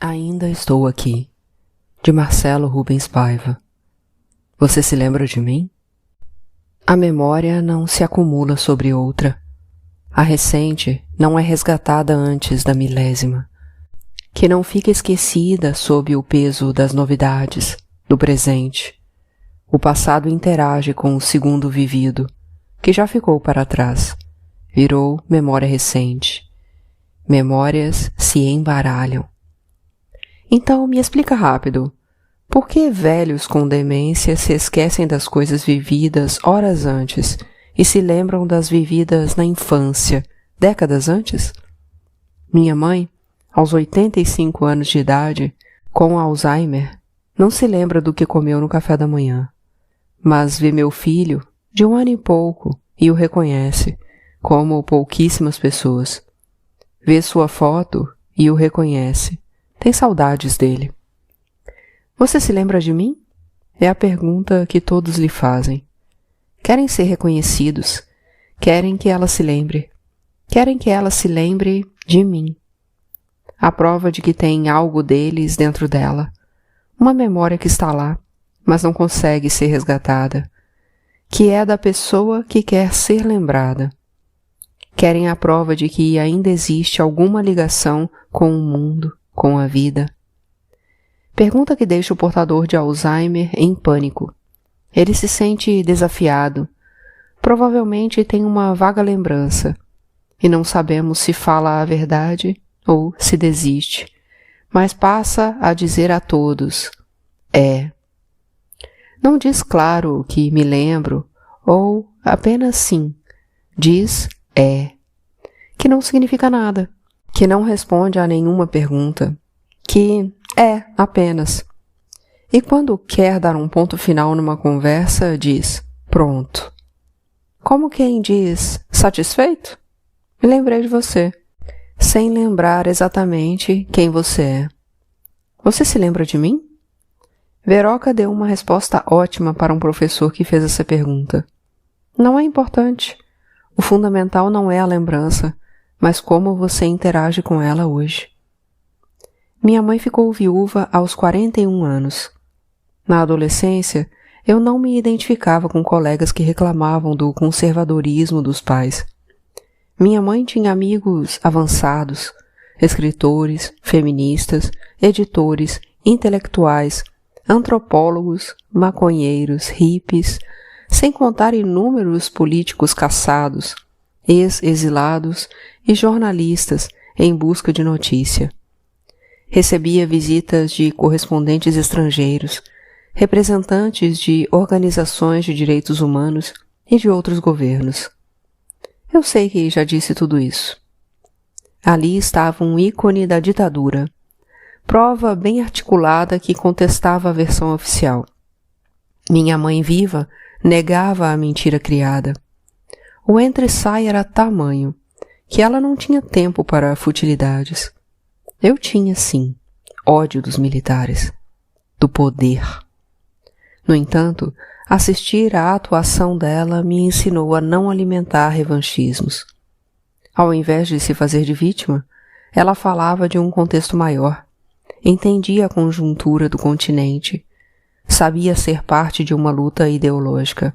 Ainda estou aqui, de Marcelo Rubens Paiva. Você se lembra de mim? A memória não se acumula sobre outra. A recente não é resgatada antes da milésima, que não fica esquecida sob o peso das novidades, do presente. O passado interage com o segundo vivido, que já ficou para trás, virou memória recente. Memórias se embaralham. Então me explica rápido, por que velhos com demência se esquecem das coisas vividas horas antes e se lembram das vividas na infância, décadas antes? Minha mãe, aos 85 anos de idade, com Alzheimer, não se lembra do que comeu no café da manhã, mas vê meu filho, de 1 ano e pouco, e o reconhece, como pouquíssimas pessoas. Vê sua foto e o reconhece. Tem saudades dele. Você se lembra de mim? É a pergunta que todos lhe fazem. Querem ser reconhecidos. Querem que ela se lembre. Querem que ela se lembre de mim. A prova de que tem algo deles dentro dela. Uma memória que está lá, mas não consegue ser resgatada. Que é da pessoa que quer ser lembrada. Querem a prova de que ainda existe alguma ligação com o mundo, com a vida. Pergunta que deixa o portador de Alzheimer em pânico. Ele se sente desafiado. Provavelmente tem uma vaga lembrança. E não sabemos se fala a verdade ou se desiste. Mas passa a dizer a todos: é. Não diz claro que me lembro ou apenas sim. Diz é. Que não significa nada. Que não responde a nenhuma pergunta. Que é apenas. E quando quer dar um ponto final numa conversa, diz pronto. Como quem diz satisfeito? Me lembrei de você, sem lembrar exatamente quem você é. Você se lembra de mim? Veroca deu uma resposta ótima para um professor que fez essa pergunta. Não é importante. O fundamental não é a lembrança, mas como você interage com ela hoje. Minha mãe ficou viúva aos 41 anos. Na adolescência, eu não me identificava com colegas que reclamavam do conservadorismo dos pais. Minha mãe tinha amigos avançados, escritores, feministas, editores, intelectuais, antropólogos, maconheiros, hippies, sem contar inúmeros políticos caçados, ex-exilados e jornalistas em busca de notícia. Recebia visitas de correspondentes estrangeiros, representantes de organizações de direitos humanos e de outros governos. Eu sei que já disse tudo isso. Ali estava um ícone da ditadura, prova bem articulada que contestava a versão oficial. Minha mãe viva negava a mentira criada. O entre-sai era tamanho que ela não tinha tempo para futilidades. Eu tinha, sim, ódio dos militares, do poder. No entanto, assistir à atuação dela me ensinou a não alimentar revanchismos. Ao invés de se fazer de vítima, ela falava de um contexto maior, entendia a conjuntura do continente, sabia ser parte de uma luta ideológica.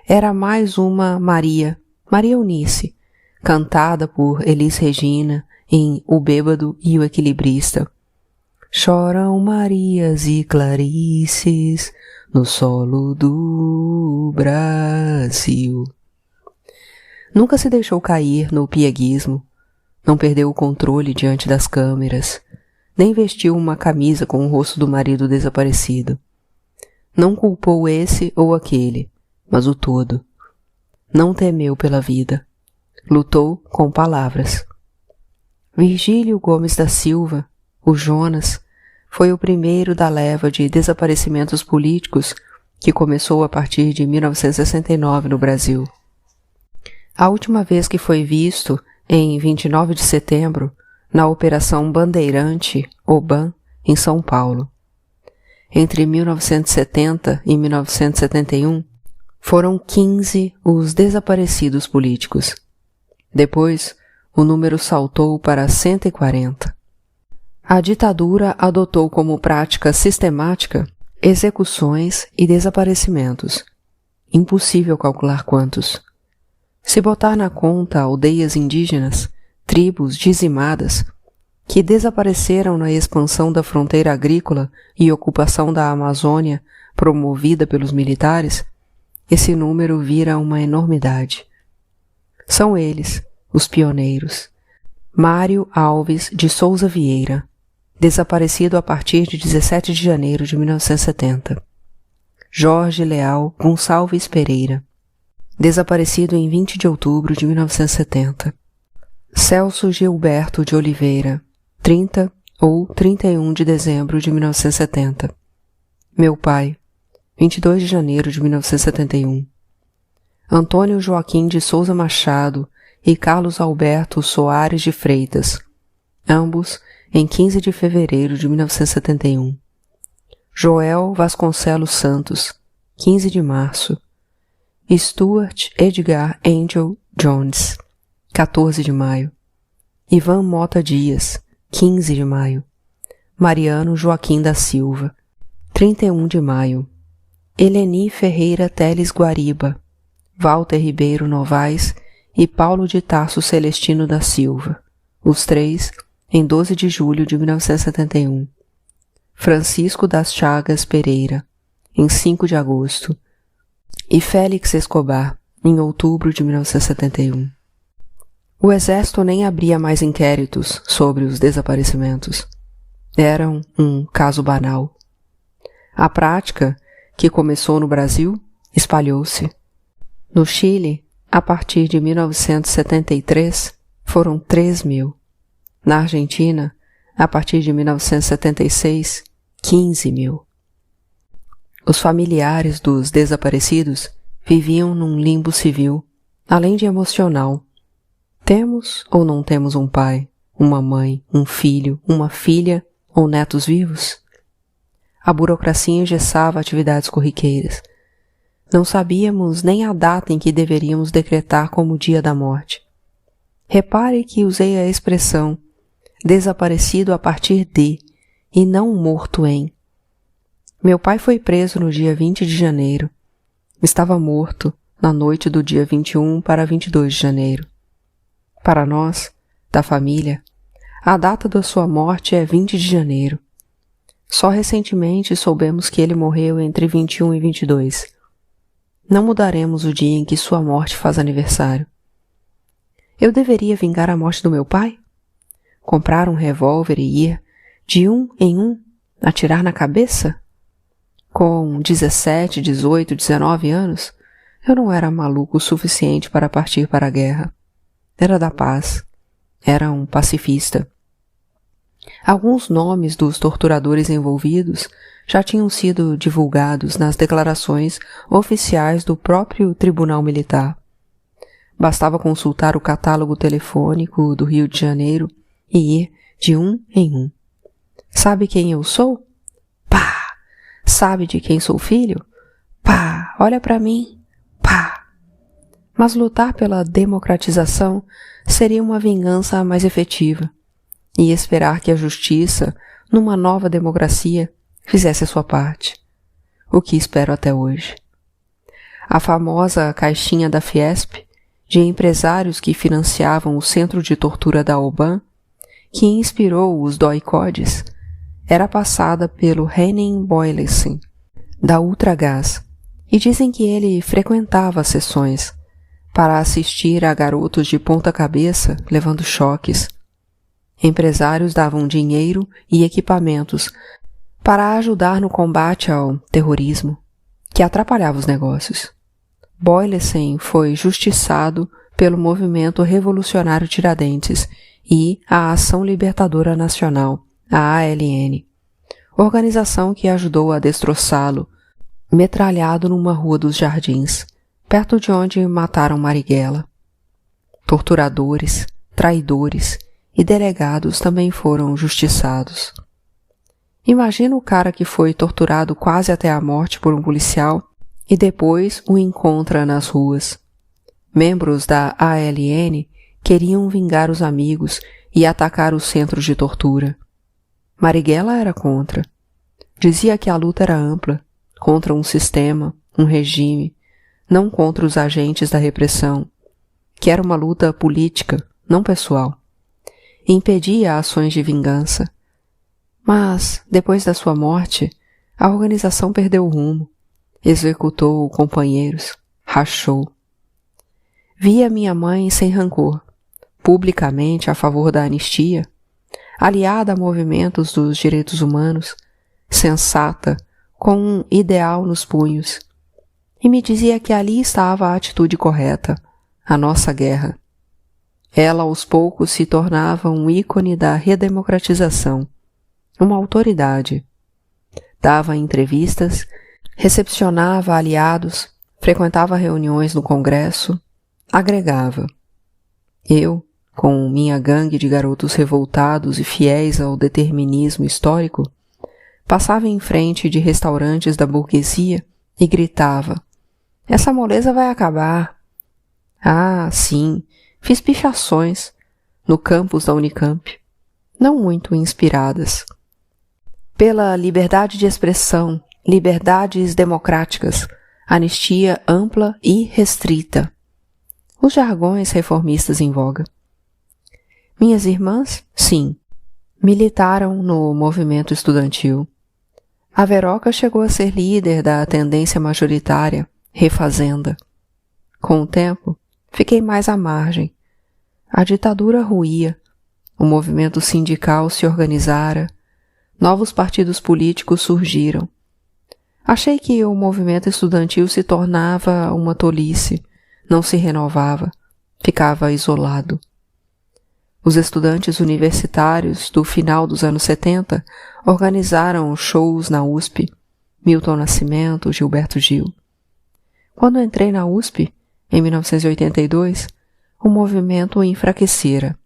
Era mais uma Maria Eunice, cantada por Elis Regina em O Bêbado e o Equilibrista. Choram Marias e Clarices no solo do Brasil. Nunca se deixou cair no pieguismo, não perdeu o controle diante das câmeras, nem vestiu uma camisa com o rosto do marido desaparecido. Não culpou esse ou aquele, mas o todo. Não temeu pela vida. Lutou com palavras. Virgílio Gomes da Silva, o Jonas, foi o primeiro da leva de desaparecimentos políticos que começou a partir de 1969 no Brasil. A última vez que foi visto, em 29 de setembro, na Operação Bandeirante, OBAN, em São Paulo. Entre 1970 e 1971, foram 15 os desaparecidos políticos. Depois, o número saltou para 140. A ditadura adotou como prática sistemática execuções e desaparecimentos. Impossível calcular quantos. Se botar na conta aldeias indígenas, tribos dizimadas, que desapareceram na expansão da fronteira agrícola e ocupação da Amazônia promovida pelos militares, esse número vira uma enormidade. São eles, os pioneiros. Mário Alves de Souza Vieira, desaparecido a partir de 17 de janeiro de 1970. Jorge Leal Gonçalves Pereira, desaparecido em 20 de outubro de 1970. Celso Gilberto de Oliveira, 30 ou 31 de dezembro de 1970. Meu pai, 22 de janeiro de 1971. Antônio Joaquim de Souza Machado e Carlos Alberto Soares de Freitas, ambos em 15 de fevereiro de 1971. Joel Vasconcelos Santos, 15 de março. Stuart Edgar Angel Jones, 14 de maio. Ivan Mota Dias, 15 de maio. Mariano Joaquim da Silva, 31 de maio. Eleni Ferreira Teles Guariba, Walter Ribeiro Novaes e Paulo de Tarso Celestino da Silva, os três em 12 de julho de 1971. Francisco das Chagas Pereira, em 5 de agosto, e Félix Escobar, em outubro de 1971. O Exército nem abria mais inquéritos sobre os desaparecimentos. Eram um caso banal. A prática, que começou no Brasil, espalhou-se. No Chile, a partir de 1973, foram 3.000. Na Argentina, a partir de 1976, 15.000. Os familiares dos desaparecidos viviam num limbo civil, além de emocional. Temos ou não temos um pai, uma mãe, um filho, uma filha ou netos vivos? A burocracia engessava atividades corriqueiras. Não sabíamos nem a data em que deveríamos decretar como o dia da morte. Repare que usei a expressão desaparecido a partir de e não morto em. Meu pai foi preso no dia 20 de janeiro. Estava morto na noite do dia 21 para 22 de janeiro. Para nós, da família, a data da sua morte é 20 de janeiro. Só recentemente soubemos que ele morreu entre 21 e 22. Não mudaremos o dia em que sua morte faz aniversário. Eu deveria vingar a morte do meu pai? Comprar um revólver e ir, de um em um, atirar na cabeça? Com 17, 18, 19 anos, eu não era maluco o suficiente para partir para a guerra. Era da paz. Era um pacifista. Alguns nomes dos torturadores envolvidos já tinham sido divulgados nas declarações oficiais do próprio Tribunal Militar. Bastava consultar o catálogo telefônico do Rio de Janeiro e ir de um em um. Sabe quem eu sou? Pá! Sabe de quem sou filho? Pá! Olha para mim! Pá! Mas lutar pela democratização seria uma vingança mais efetiva, e esperar que a justiça, numa nova democracia, fizesse a sua parte, o que espero até hoje. A famosa caixinha da Fiesp, de empresários que financiavam o centro de tortura da OBAN, que inspirou os DOI-CODES, era passada pelo Henning Boylessen, da Ultragaz, e dizem que ele frequentava as sessões para assistir a garotos de ponta cabeça levando choques. Empresários davam dinheiro e equipamentos para ajudar no combate ao terrorismo, que atrapalhava os negócios. Boylessen foi justiçado pelo Movimento Revolucionário Tiradentes e a Ação Libertadora Nacional, a ALN, organização que ajudou a destroçá-lo, metralhado numa rua dos Jardins, perto de onde mataram Marighella. Torturadores, traidores e delegados também foram justiçados. Imagina o cara que foi torturado quase até a morte por um policial e depois o encontra nas ruas. Membros da ALN queriam vingar os amigos e atacar os centros de tortura. Marighella era contra. Dizia que a luta era ampla, contra um sistema, um regime, não contra os agentes da repressão, que era uma luta política, não pessoal, e impedia ações de vingança. Mas, depois da sua morte, a organização perdeu o rumo, executou companheiros, rachou. Via minha mãe sem rancor, publicamente a favor da anistia, aliada a movimentos dos direitos humanos, sensata, com um ideal nos punhos, e me dizia que ali estava a atitude correta, a nossa guerra. Ela aos poucos se tornava um ícone da redemocratização, uma autoridade. Dava entrevistas, recepcionava aliados, frequentava reuniões no Congresso, agregava. Eu, com minha gangue de garotos revoltados e fiéis ao determinismo histórico, passava em frente de restaurantes da burguesia e gritava: "Essa moleza vai acabar!" Ah, sim, fiz pichações no campus da Unicamp, não muito inspiradas. Pela liberdade de expressão, liberdades democráticas, anistia ampla e restrita. Os jargões reformistas em voga. Minhas irmãs, sim, militaram no movimento estudantil. A Veroca chegou a ser líder da tendência majoritária, Refazenda. Com o tempo, fiquei mais à margem. A ditadura ruía, o movimento sindical se organizara, novos partidos políticos surgiram. Achei que o movimento estudantil se tornava uma tolice, não se renovava, ficava isolado. Os estudantes universitários do final dos anos 70 organizaram shows na USP, Milton Nascimento, Gilberto Gil. Quando entrei na USP, em 1982, o movimento enfraquecera.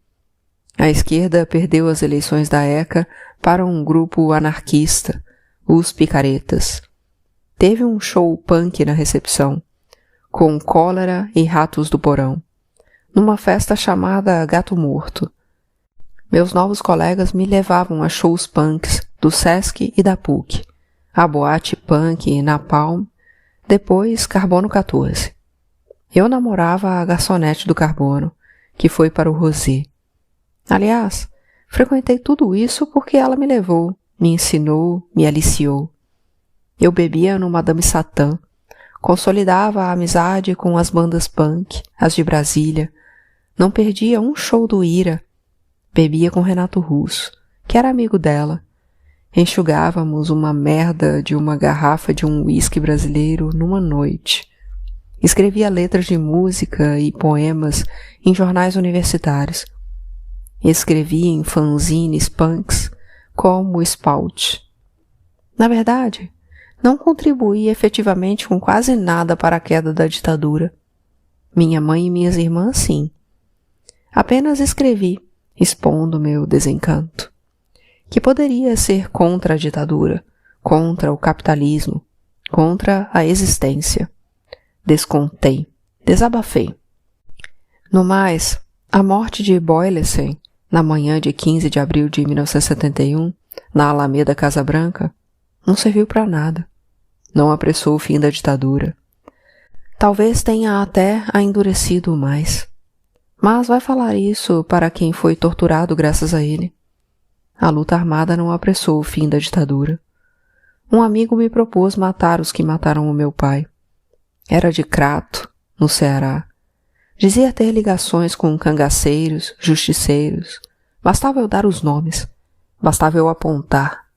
A esquerda perdeu as eleições da ECA para um grupo anarquista, os Picaretas. Teve um show punk na recepção, com Cólera e Ratos do Porão, numa festa chamada Gato Morto. Meus novos colegas me levavam a shows punks do Sesc e da PUC, a boate punk Napalm, depois Carbono 14. Eu namorava a garçonete do Carbono, que foi para o Rosé. Aliás, frequentei tudo isso porque ela me levou, me ensinou, me aliciou. Eu bebia no Madame Satã, consolidava a amizade com as bandas punk, as de Brasília, não perdia um show do Ira, bebia com Renato Russo, que era amigo dela, enxugávamos uma merda de uma garrafa de um uísque brasileiro numa noite. Escrevia letras de música e poemas em jornais universitários. Escrevia em fanzines punks como o Spout. Na verdade, não contribuí efetivamente com quase nada para a queda da ditadura. Minha mãe e minhas irmãs, sim. Apenas escrevi, expondo meu desencanto, que poderia ser contra a ditadura, contra o capitalismo, contra a existência. Descontei, desabafei. No mais, a morte de Boylesen, na manhã de 15 de abril de 1971, na Alameda Casa Branca, não serviu para nada. Não apressou o fim da ditadura. Talvez tenha até a endurecido mais. Mas vai falar isso para quem foi torturado graças a ele. A luta armada não apressou o fim da ditadura. Um amigo me propôs matar os que mataram o meu pai. Era de Crato, no Ceará. Dizia ter ligações com cangaceiros, justiceiros. Bastava eu dar os nomes. Bastava eu apontar.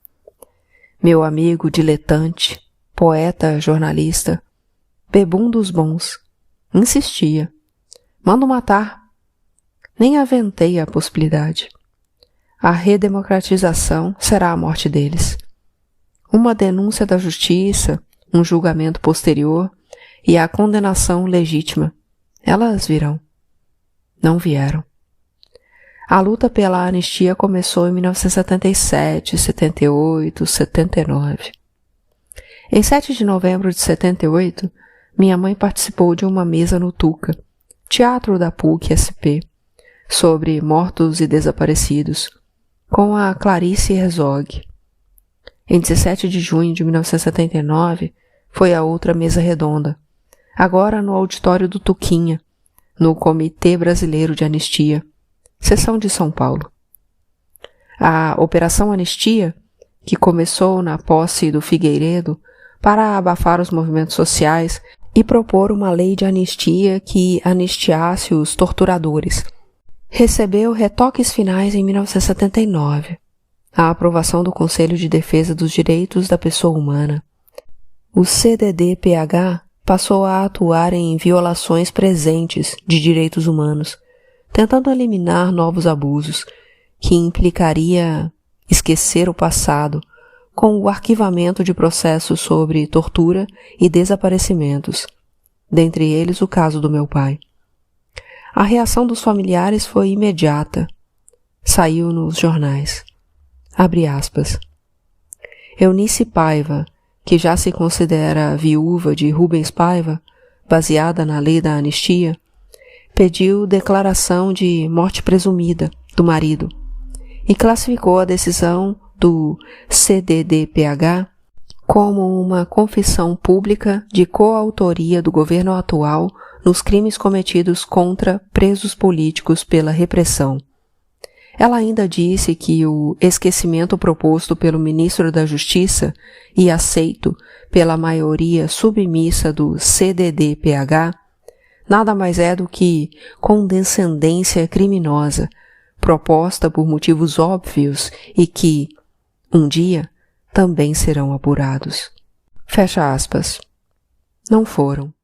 Meu amigo diletante, poeta, jornalista, bebum dos bons, insistia. Mando matar. Nem aventei a possibilidade. A redemocratização será a morte deles. Uma denúncia da justiça, um julgamento posterior e a condenação legítima. Elas virão. Não vieram. A luta pela anistia começou em 1977, 78, 79. Em 7 de novembro de 78, minha mãe participou de uma mesa no Tuca, teatro da PUC-SP, sobre mortos e desaparecidos, com a Clarice Herzog. Em 17 de junho de 1979, foi a outra mesa redonda, agora no auditório do Tuquinha, no Comitê Brasileiro de Anistia, seção de São Paulo. A Operação Anistia, que começou na posse do Figueiredo para abafar os movimentos sociais e propor uma lei de anistia que anistiasse os torturadores, recebeu retoques finais em 1979, a aprovação do Conselho de Defesa dos Direitos da Pessoa Humana. O CDD-PH passou a atuar em violações presentes de direitos humanos, tentando eliminar novos abusos, que implicaria esquecer o passado com o arquivamento de processos sobre tortura e desaparecimentos, dentre eles o caso do meu pai. A reação dos familiares foi imediata. Saiu nos jornais. Abre aspas. Eunice Paiva, que já se considera viúva de Rubens Paiva, baseada na lei da anistia, pediu declaração de morte presumida do marido e classificou a decisão do CDD-PH como uma confissão pública de coautoria do governo atual nos crimes cometidos contra presos políticos pela repressão. Ela ainda disse que o esquecimento proposto pelo ministro da Justiça e aceito pela maioria submissa do CDD-PH nada mais é do que condescendência criminosa, proposta por motivos óbvios e que, um dia, também serão apurados. Fecha aspas. Não foram.